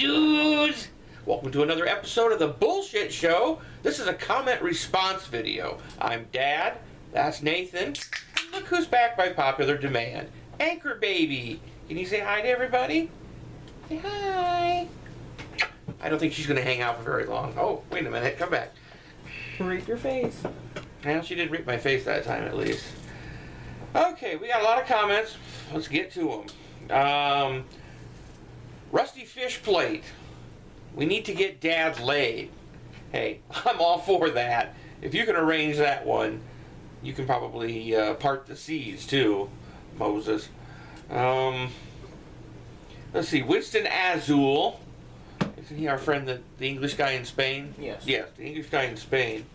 dudes! Welcome to another episode of The Bullshit Show. This is a comment response video. I'm Dad, that's Nathan, and look who's back by popular demand. Anchor Baby. Can you say hi to everybody? Say hi. I don't think she's going to hang out for very long. Oh, wait a minute, come back. Rip your face. Well, she didn't rip my face that time at least. Okay, we got a lot of comments. Let's get to them. Rusty Fish Plate. We need to get Dad laid. Hey, I'm all for that. If you can arrange that one, you can probably part the seas too, Moses. Let's see, Winston Azul. Isn't he our friend, the English guy in Spain? Yes. Yes, the English guy in Spain.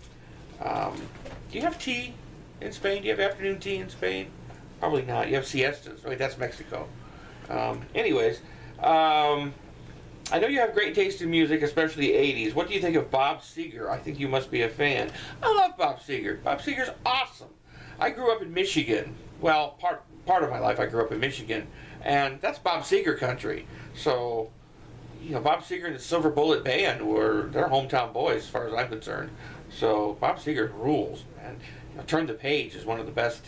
Do you have tea in Spain? Do you have afternoon tea in Spain? Probably not. You have siestas. Wait, that's Mexico. Anyways, I know you have great taste in music, especially the 80s. What do you think of Bob Seger? I think you must be a fan. I love Bob Seger. Bob Seger's awesome. I grew up in Michigan. Well, part of my life I grew up in Michigan, and that's Bob Seger country. So, you know, Bob Seger and the Silver Bullet Band they're hometown boys as far as I'm concerned. So Bob Seger rules, man. You know, Turn the Page is one of the best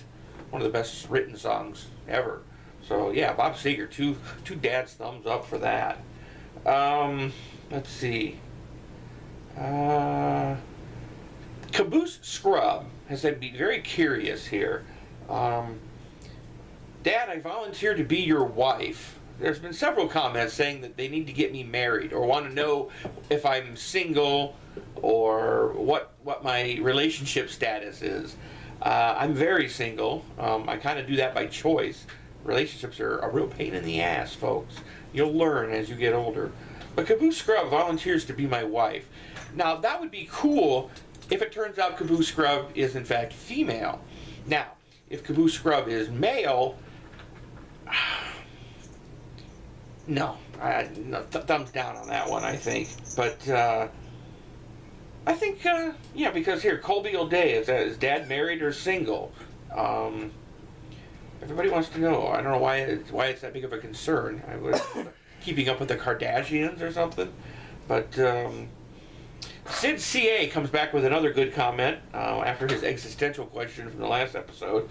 written songs ever. So yeah, Bob Seger, two dad's thumbs up for that. Let's see. Caboose Scrub has said, be very curious here. Dad, I volunteer to be your wife. There's been several comments saying that they need to get me married or want to know if I'm single or what my relationship status is. I'm very single. I kind of do that by choice. Relationships are a real pain in the ass, folks. You'll learn as you get older. But Caboose Scrub volunteers to be my wife. Now, that would be cool if it turns out Caboose Scrub is in fact female. Now, if Caboose Scrub is male, no, thumbs down on that one, I think. But I think, yeah, because here, Colby O'Day, is Dad married or single? Everybody wants to know. I don't know why it's that big of a concern. I was keeping up with the Kardashians or something. But Sid CA comes back with another good comment after his existential question from the last episode.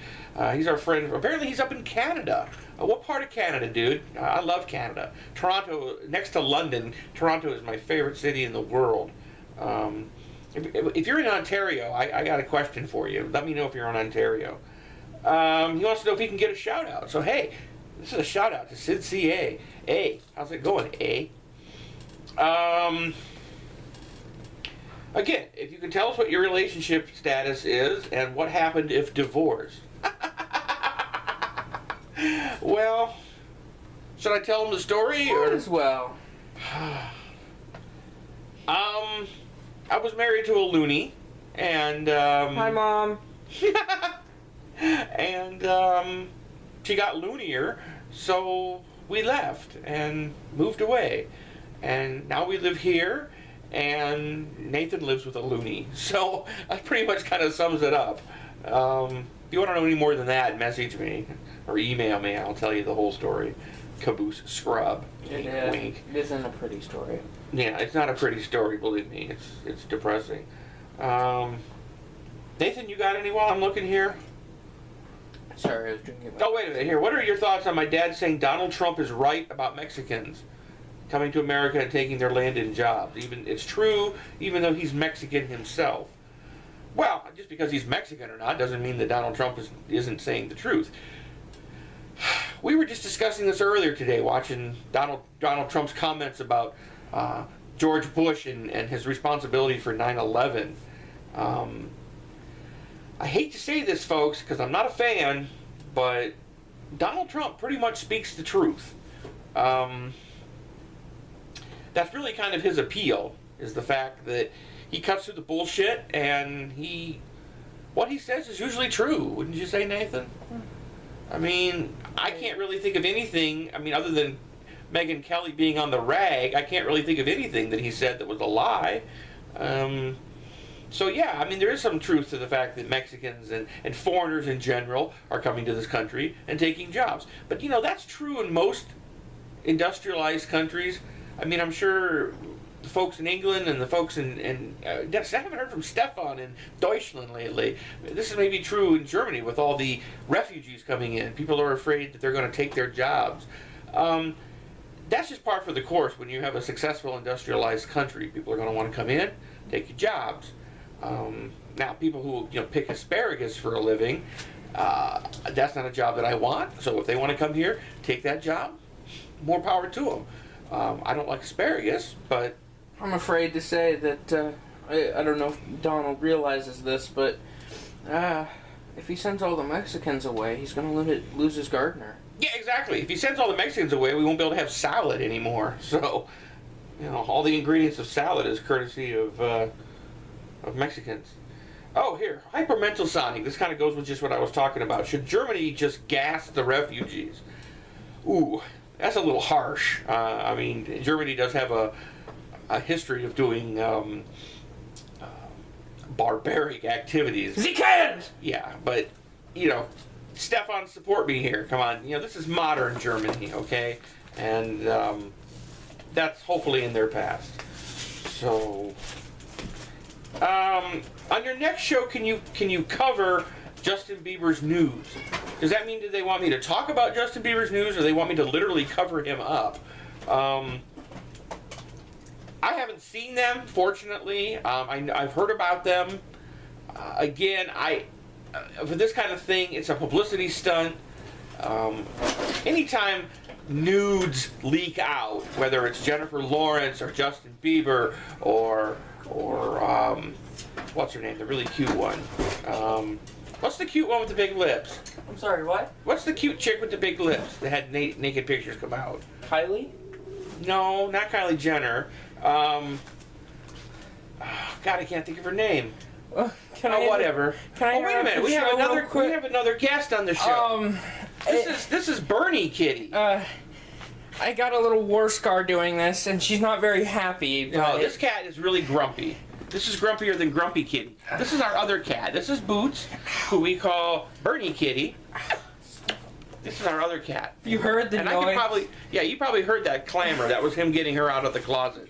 He's our friend. Apparently he's up in Canada. What part of Canada, dude? I love Canada. Toronto, next to London, Toronto is my favorite city in the world. If you're in Ontario, I got a question for you. Let me know if you're in Ontario. He wants to know if he can get a shout out. So hey, this is a shout out to Sid CA. Hey, how's it going, A? Again, if you can tell us what your relationship status is and what happened if divorced. Well, should I tell him the story? Might as well. I was married to a loony, and Hi, Mom. and she got loonier, so we left and moved away, and now we live here, and Nathan lives with a loony. So that pretty much kind of sums it up. If you want to know any more than that, message me or email me. I'll tell you the whole story. Caboose Scrub. Wink. It isn't a pretty story. Yeah, it's not a pretty story, believe me. It's depressing. Nathan, you got any while I'm looking here? Sorry, I was drinking. Oh, wait a minute. Here, what are your thoughts on my dad saying Donald Trump is right about Mexicans coming to America and taking their land and jobs? It's true, even though he's Mexican himself. Well, just because he's Mexican or not doesn't mean that Donald Trump isn't saying the truth. We were just discussing this earlier today, watching Donald Trump's comments about George Bush and his responsibility for 9/11. I hate to say this, folks, because I'm not a fan, but Donald Trump pretty much speaks the truth. That's really kind of his appeal, is the fact that he cuts through the bullshit, and what he says is usually true. Wouldn't you say, Nathan? I mean, I can't really think of anything, other than Megyn Kelly being on the rag, I can't really think of anything that he said that was a lie. So yeah, there is some truth to the fact that Mexicans and foreigners in general are coming to this country and taking jobs. But that's true in most industrialized countries. I mean, I'm sure the folks in England and the folks in I haven't heard from Stefan in Deutschland lately. This is maybe true in Germany with all the refugees coming in. People are afraid that they're going to take their jobs. That's just par for the course when you have a successful industrialized country. People are going to want to come in, take your jobs. Now, people who pick asparagus for a living, that's not a job that I want. So if they want to come here, take that job, more power to them. I don't like asparagus, but I'm afraid to say that I don't know if Donald realizes this, but if he sends all the Mexicans away, he's going to lose his gardener. yeah, exactly. If he sends all the Mexicans away, we won't be able to have salad anymore. So, all the ingredients of salad is courtesy of Mexicans. Oh, here, hypermental Sonic. This kind of goes with just what I was talking about. Should Germany just gas the refugees? Ooh, that's a little harsh. I mean, Germany does have a history of doing barbaric activities. He can't! Yeah, but, Stefan, support me here. Come on. This is modern Germany, okay? And that's hopefully in their past. So, on your next show, can you cover Justin Bieber's news? Does that mean that they want me to talk about Justin Bieber's news, or they want me to literally cover him up? I haven't seen them, fortunately. I've heard about them. Again, for this kind of thing, it's a publicity stunt. Anytime nudes leak out, whether it's Jennifer Lawrence or Justin Bieber or what's her name, the really cute one? What's the cute one with the big lips? I'm sorry, what? What's the cute chick with the big lips that had naked pictures come out? Kylie? No, not Kylie Jenner. God, I can't think of her name. Whatever. Wait a minute. We have another guest on the show. This is Bernie Kitty. I got a little war scar doing this, and she's not very happy. No, this cat is really grumpy. This is grumpier than Grumpy Kitty. This is our other cat. This is Boots, who we call Bernie Kitty. This is our other cat. You heard the noise? You probably heard that clamor. That was him getting her out of the closet.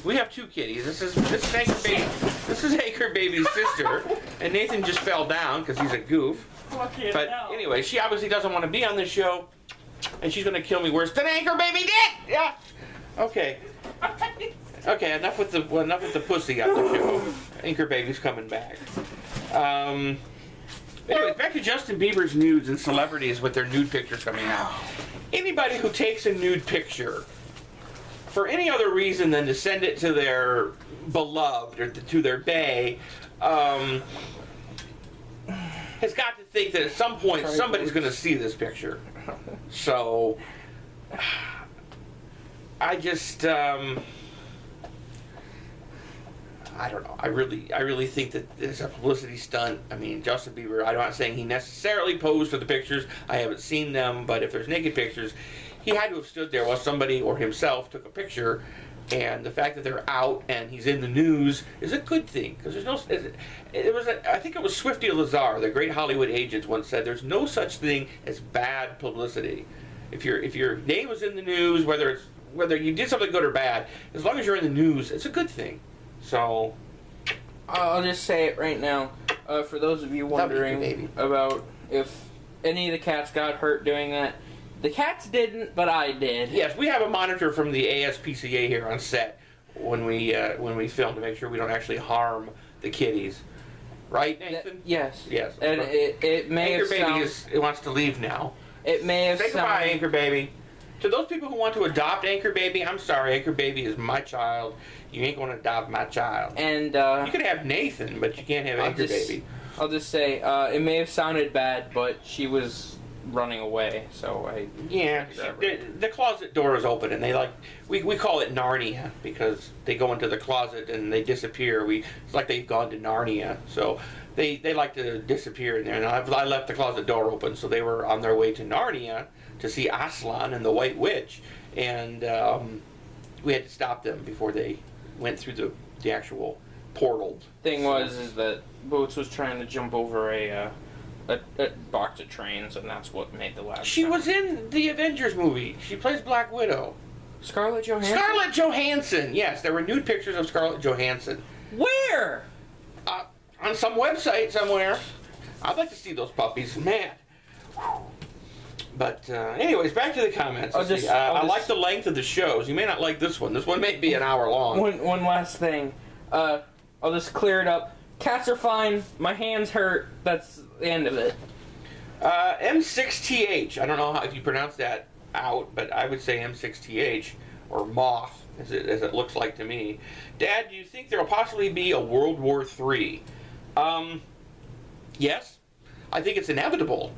We have two kitties. This is Anchor Baby. This is Anchor Baby's sister, and Nathan just fell down because he's a goof. But anyway, she obviously doesn't want to be on this show, and she's gonna kill me worse than Anchor Baby did. Yeah. Okay. Okay. Enough with the pussy on the show. Anchor Baby's coming back. Anyway, back to Justin Bieber's nudes and celebrities with their nude pictures coming out. Anybody who takes a nude picture for any other reason than to send it to their beloved or to their bae has got to think that at some point somebody's going to see this picture. So I just I don't know. I really think that it's a publicity stunt. I mean, Justin Bieber, I'm not saying he necessarily posed for the pictures. I haven't seen them, but if there's naked pictures, he had to have stood there while somebody or himself took a picture. And the fact that they're out and he's in the news is a good thing, because there's no. I think it was Swifty Lazar, the great Hollywood agent, once said, "There's no such thing as bad publicity. If your name was in the news, whether you did something good or bad, as long as you're in the news, it's a good thing." So, I'll just say it right now. For those of you wondering about if any of the cats got hurt doing that, the cats didn't, but I did. Yes, we have a monitor from the ASPCA here on set when we film to make sure we don't actually harm the kitties. Right, Nathan? Yes. Yes. And it may Anchor have Baby sound... wants to leave now. It may have Say sound... goodbye, Anchor Baby. To those people who want to adopt Anchor Baby, I'm sorry, Anchor Baby is my child. You ain't going to adopt my child. And you could have Nathan, but you can't have Anchor Baby. I'll just say, it may have sounded bad, but she was running away, so I... Yeah, the closet door is open, and they we call it Narnia, because they go into the closet and they disappear. It's like they've gone to Narnia, so they like to disappear in there. And I left the closet door open, so they were on their way to Narnia to see Aslan and the White Witch, and we had to stop them before they went through the actual portal. Thing is that Boots was trying to jump over a box of trains, and that's what made the last. She was in the Avengers movie. She plays Black Widow. Scarlett Johansson? Scarlett Johansson! Yes, there were nude pictures of Scarlett Johansson. Where? On some website somewhere. I'd like to see those puppies. Man. But anyways, back to the comments. I like the length of the shows. You may not like this one. This one may be an hour long. One last thing. I'll just clear it up. Cats are fine. My hands hurt. That's the end of it. M6TH. I don't know if you pronounce that out, but I would say M6TH, or moth, as it looks like to me. Dad, do you think there will possibly be a World War III? Yes. I think it's inevitable.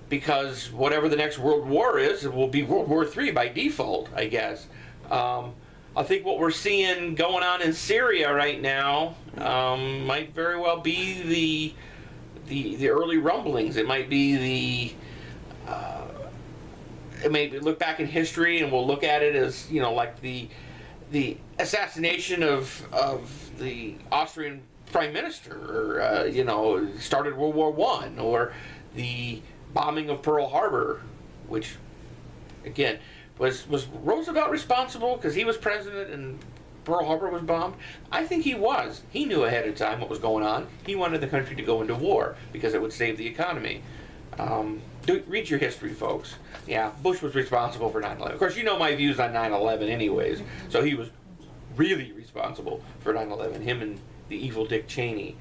Because whatever the next World War is, it will be World War III by default, I guess. I think what we're seeing going on in Syria right now might very well be the early rumblings. It might be it may look back in history, and we'll look at it as, you know, like the assassination of the Austrian Prime Minister, or you know, started World War I, or the bombing of Pearl Harbor, which, again, was Roosevelt responsible because he was president and Pearl Harbor was bombed? I think he was. He knew ahead of time what was going on. He wanted the country to go into war because it would save the economy. Read your history, folks. Yeah, Bush was responsible for 9/11. Of course, you know my views on 9/11 anyways, so he was really responsible for 9/11, him and the evil Dick Cheney.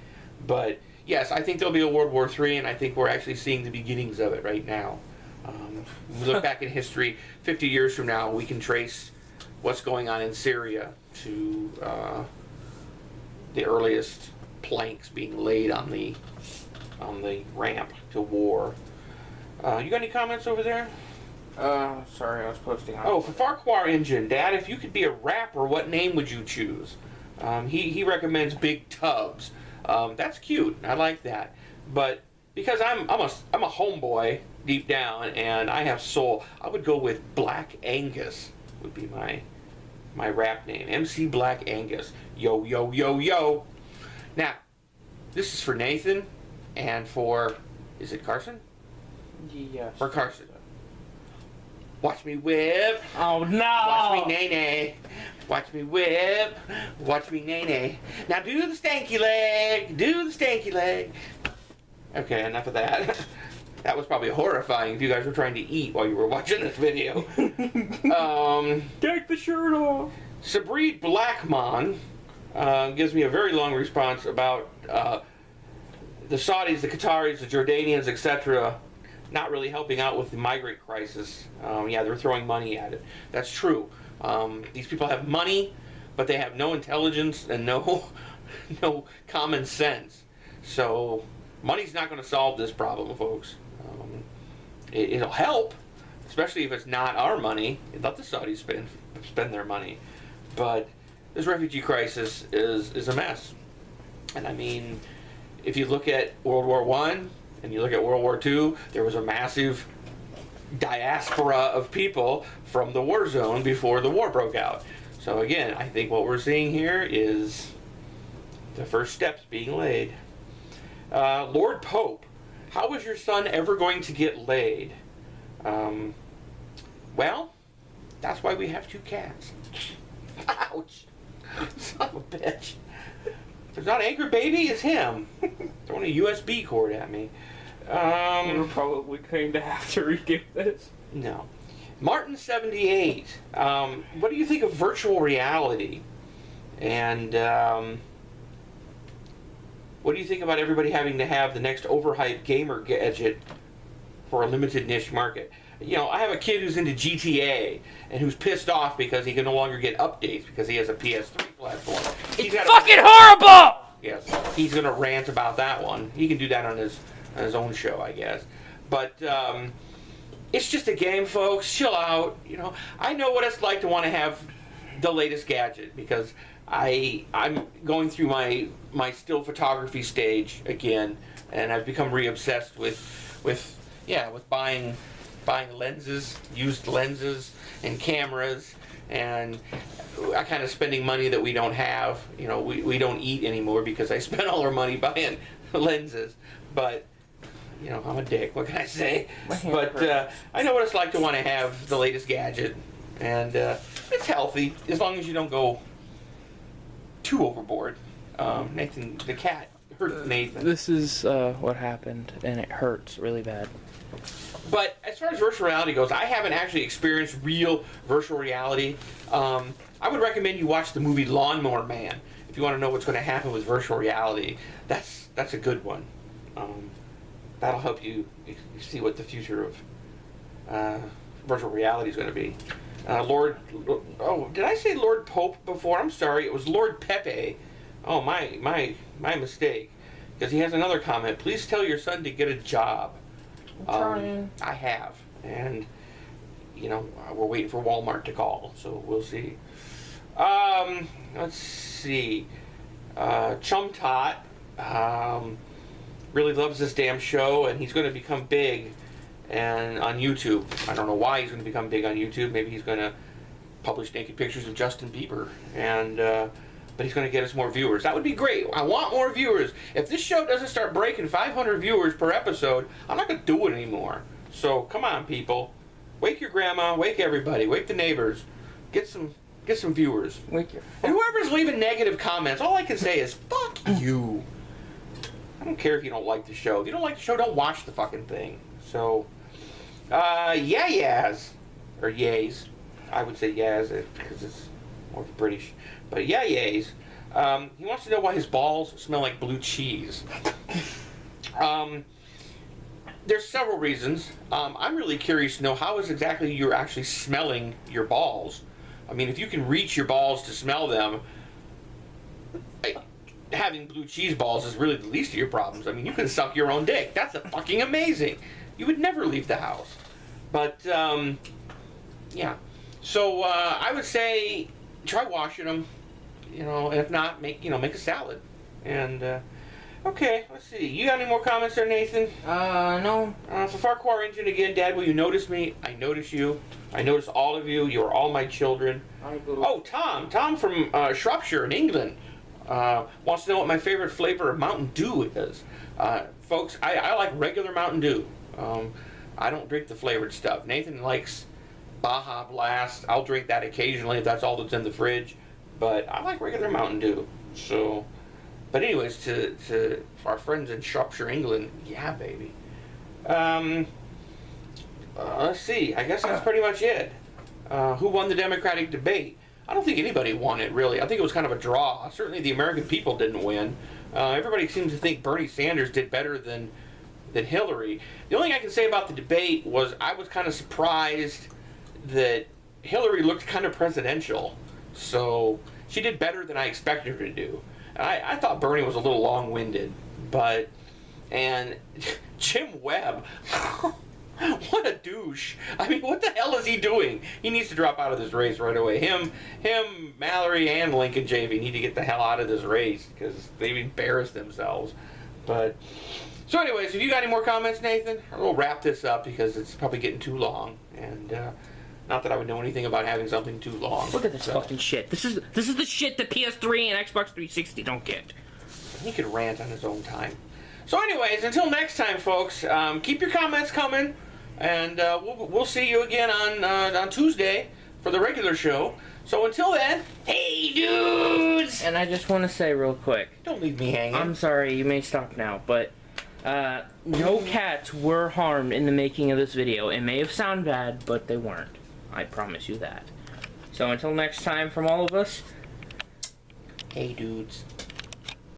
But yes, I think there'll be a World War III, and I think we're actually seeing the beginnings of it right now. We look back in history, 50 years from now, we can trace what's going on in Syria to the earliest planks being laid on the ramp to war. You got any comments over there? Sorry, I was posting on. Oh, for Farquhar Engine, Dad, if you could be a rapper, what name would you choose? He recommends Big Tubs. That's cute. I like that. But because I'm a homeboy deep down, and I have soul, I would go with Black Angus. Would be my rap name. MC Black Angus. Yo, yo, yo, yo. Now, this is for Nathan, and for, is it Carson? Yes. Or Carson. Watch me whip. Oh no! Watch me nay-nay. Watch me whip. Watch me nay-nay. Now do the stanky leg. Do the stanky leg. Okay, enough of that. That was probably horrifying if you guys were trying to eat while you were watching this video. Take the shirt off. Sabreed Blackmon gives me a very long response about the Saudis, the Qataris, the Jordanians, etc., not really helping out with the migrant crisis. Yeah, they're throwing money at it. That's true. These people have money, but they have no intelligence and no common sense. So money's not going to solve this problem, folks. It'll help, especially if it's not our money. Let the Saudis spend their money. But this refugee crisis is a mess. And I mean, if you look at World War I and you look at World War II, there was a massive diaspora of people from the war zone before the war broke out. So again, I think what we're seeing here is the first steps being laid. Lord Pope, how is your son ever going to get laid? Well, that's why we have 2 cats. Ouch. Son of a bitch. If it's not Anchor Baby, it's him. Throwing a USB cord at me. We're probably going to have to redo this. No. Martin78. What do you think of virtual reality? And what do you think about everybody having to have the next overhyped gamer gadget for a limited niche market? You know, I have a kid who's into GTA and who's pissed off because he can no longer get updates because he has a PS3 platform. It's fucking horrible! Yes, he's going to rant about that one. He can do that on his own show, I guess. But it's just a game, folks. Chill out. You know, I know what it's like to want to have the latest gadget because I'm going through my still photography stage again, and I've become re-obsessed with buying lenses, used lenses and cameras, and I kind of spending money that we don't have. You know, we don't eat anymore because I spent all our money buying lenses. But you know, I'm a dick. What can I say? But I know what it's like to want to have the latest gadget. and it's healthy as long as you don't go too overboard. Nathan, the cat hurt Nathan. This is what happened, and it hurts really bad. But as far as virtual reality goes, I haven't actually experienced real virtual reality. I would recommend you watch the movie Lawnmower Man if you want to know what's going to happen with virtual reality. That's a good one. That'll help you see what the future of virtual reality is going to be. Did I say Lord Pope before? I'm sorry, it was Lord Pepe. Oh, my mistake. Because he has another comment. Please tell your son to get a job. I'm trying. I have, and we're waiting for Walmart to call, so we'll see. Let's see. Chum Tot really loves this damn show, and he's going to become big and on YouTube. I don't know why he's going to become big on YouTube. Maybe he's going to publish naked pictures of Justin Bieber, and but he's going to get us more viewers. That would be great. I want more viewers. If this show doesn't start breaking 500 viewers per episode, I'm not going to do it anymore. So come on, people. Wake your grandma. Wake everybody. Wake the neighbors. Get some viewers. Wake your. And whoever's leaving negative comments, all I can say is fuck you. I don't care if you don't like the show. If you don't like the show, don't watch the fucking thing. So, yas, or yays. I would say yas because it's more British. But yays. He wants to know why his balls smell like blue cheese. There's several reasons. I'm really curious to know how is exactly you're actually smelling your balls. I mean, if you can reach your balls to smell them, having blue cheese balls is really the least of your problems. I mean, you can suck your own dick. That's fucking amazing. You would never leave the house. But, yeah. So, I would say try washing them, and if not, make a salad. And, okay, let's see. You got any more comments there, Nathan? No. So Farquhar Engine again, Dad, will you notice me? I notice you. I notice all of you. You are all my children. Oh, Tom. Tom from Shropshire in England wants to know what my favorite flavor of Mountain Dew is. Folks, I like regular Mountain Dew. I don't drink the flavored stuff. Nathan likes Baja Blast. I'll drink that occasionally if that's all that's in the fridge. But I like regular Mountain Dew. So, but anyways, to our friends in Shropshire, England, yeah, baby. Let's see. I guess that's pretty much it. Who won the Democratic debate? I don't think anybody won it, really. I think it was kind of a draw. Certainly the American people didn't win. Everybody seems to think Bernie Sanders did better than Hillary. The only thing I can say about the debate was I was kind of surprised that Hillary looked kind of presidential. So she did better than I expected her to do. I thought Bernie was a little long-winded. And Jim Webb... What a douche. I mean, what the hell is he doing? He needs to drop out of this race right away. Him, Mallory, and Lincoln JV need to get the hell out of this race because they've embarrassed themselves. But, so anyways, if you got any more comments, Nathan, we'll wrap this up because it's probably getting too long. And, not that I would know anything about having something too long. Look at this fucking shit. This is the shit that PS3 and Xbox 360 don't get. He could rant on his own time. So anyways, until next time, folks, keep your comments coming, and we'll see you again on Tuesday for the regular show. So until then, hey dudes! And I just want to say real quick. Don't leave me hanging. I'm sorry, you may stop now, but no cats were harmed in the making of this video. It may have sounded bad, but they weren't. I promise you that. So until next time from all of us, hey dudes.